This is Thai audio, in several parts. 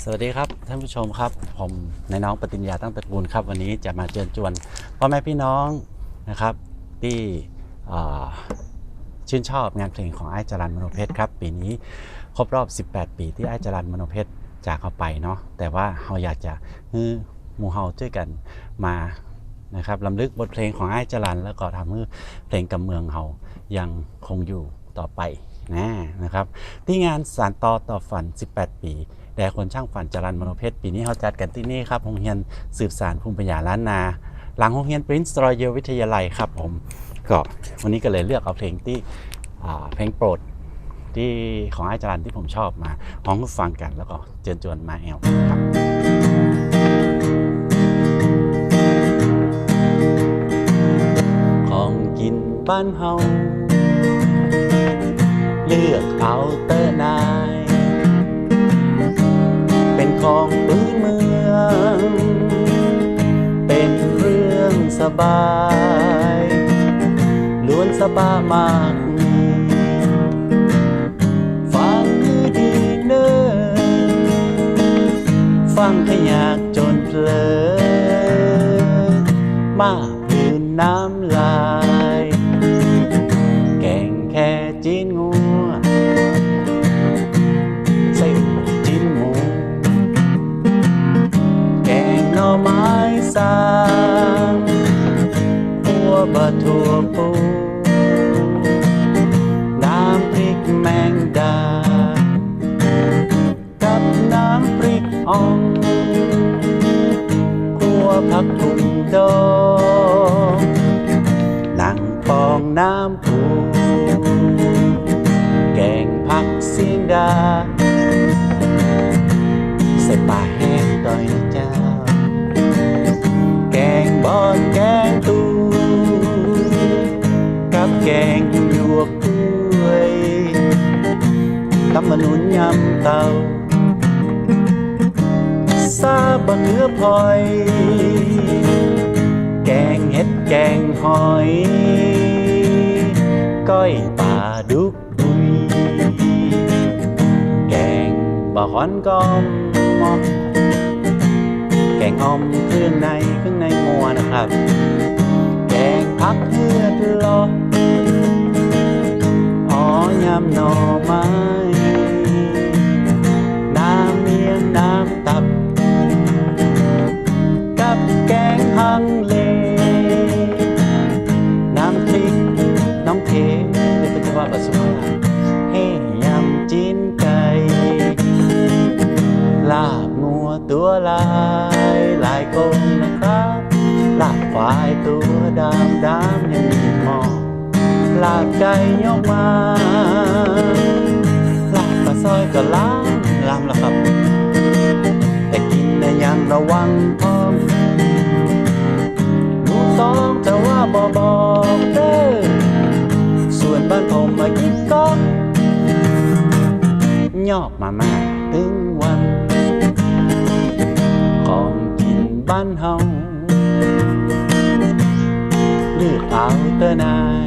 สวัสดีครับท่านผู้ชมครับผมนายน้องปฏิญญาตั้งตระกูลครับวันนี้จะมาเชิญชวนพ่อแม่พี่น้องนะครับที่ชื่นชอบงานเพลงของไอ้จรัญมโนเพชรครับปีนี้ครบรอบ18ปีที่ไอ้จรัญมโนเพชรจากเขาไปเนาะแต่ว่าเราอยากจะให้หมู่เฮาช่วยกันมานะครับลำลึกบทเพลงของไอ้จรัญแล้วก็ทำให้เพลงกำเมืองเฮายังคงอยู่ต่อไปนะครับที่งานสานต่อฝัน18ปีแต่คนช่างฝันจรัญมโนเพชรปีนี้เขาจัดกันที่นี่ครับโรงเรียนสืบสานภูมิปัญญาล้านนาหลังโรงเรียน Prince Royal วิทยาลัยครับผมก็วันนี้ก็เลยเลือกเอาเพลงที่เพลงโปรดที่ของอาจารย์ที่ผมชอบมาห้องฟังกันแล้วก็เชิญชวนมาแอลครับของกินบ้านเฮาเลือกเอาเตอร์นายเป็นของพื้นเมืองเป็นเรื่องสบายล้วนสบามากฟังดีเนิ่นฟังขยากจนเพลินมาพื้นน้ำลายแกงแค่จีนงัวใส่จีนหมูแกงหน่อไม้สางหัวบะทั่วปูน้ำพริกแมงดากับน้ำพริกอ่องขัวผักถุงดองหนังปองน้ำปูแกงผักเสียงดาใส่ปลาแห้งต่อยเจ้าแกงบอนแกงตูกับแกงหยวกกล้วยตำมะนุนยำเตาซาบะเขือพลอยแกงเห็ดแกงหอยก้อยปลาดุกดุยแกงบะฮอนกอมแกงอ่อมเครื่องในงัวนะครับแกงผักเลือดลออ๋อยำหน่อไม้น้ำเมียงน้ำตับกับแกงฮังเลน้ำพริกน้องเทหรือปัจจุบันปัสสุภาเฮ่ยำจีนไก่ลาบงัวตัวลายกลมนะครับลาบควายตัวดำยังมีหมอลาบไก่ยกมาลาบปลาซอยก็ล้ำแล้วครับแต่กินนะยังระวังพร้อมลูกต้องแต่ว่าบอกเด้อส่วนบ้านผมมากินก็ยอกมาถึงวันของกินบ้านเฮาเลือกเอาเตอร์นาย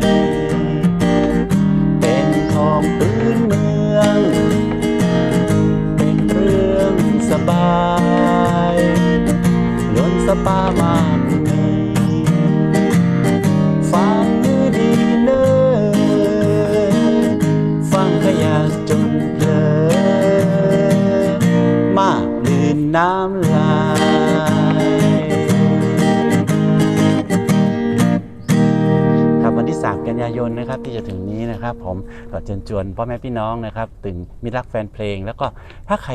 เป็นของพื้นเมืองเป็นเรื่องสบายล้นสปามากมีฟังดีเนิ่นฟังขยากจนเพลินมากลื่นน้ำลายวันที่3 กันยายนนะครับที่จะถึงนี้นะครับผมก็เชิญชวนพ่อแม่พี่น้องนะครับถึงมิตรรักแฟนเพลงแล้วก็ถ้าใคร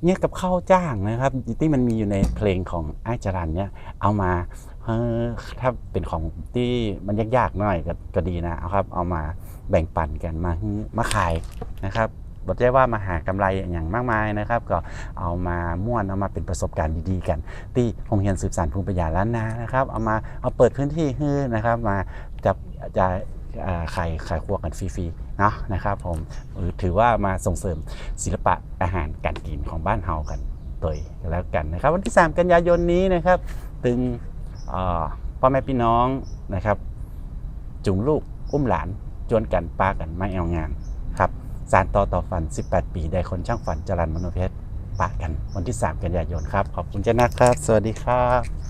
เนี่ยกับข้าวจ้างนะครับที่มันมีอยู่ในเพลงของไอ้จรัญเนี่ยเอามาถ้าเป็นของที่มันยากๆหน่อยก็ดีนะเอาครับเอามาแบ่งปันกันมาขายนะครับบอกได้ว่ามาหากำไรอย่างมากมายนะครับก็เอามาม่วนเอามาเป็นประสบการณ์ดีๆกันที่โรงเรียนสืบสานภูมิปัญญาล้านนานะครับเอาเปิดพื้นที่ให้นะครับมาจะขายครัวกันฟรีๆเนาะนะครับผมถือว่ามาส่งเสริมศิลปะอาหารการกินของบ้านเฮากันโดยแล้วกันนะครับวันที่3 กันยายนนี้นะครับถึงพ่อแม่พี่น้องนะครับจุงลูกอุ้มหลานจวนกันปากันมาแอลงานครับสานต่อฝัน18 ปีได้คนช่างฝันจรัญมโนเพชร ปะกันวันที่3 กันยายนครับขอบคุณเจ้านะครับสวัสดีครับ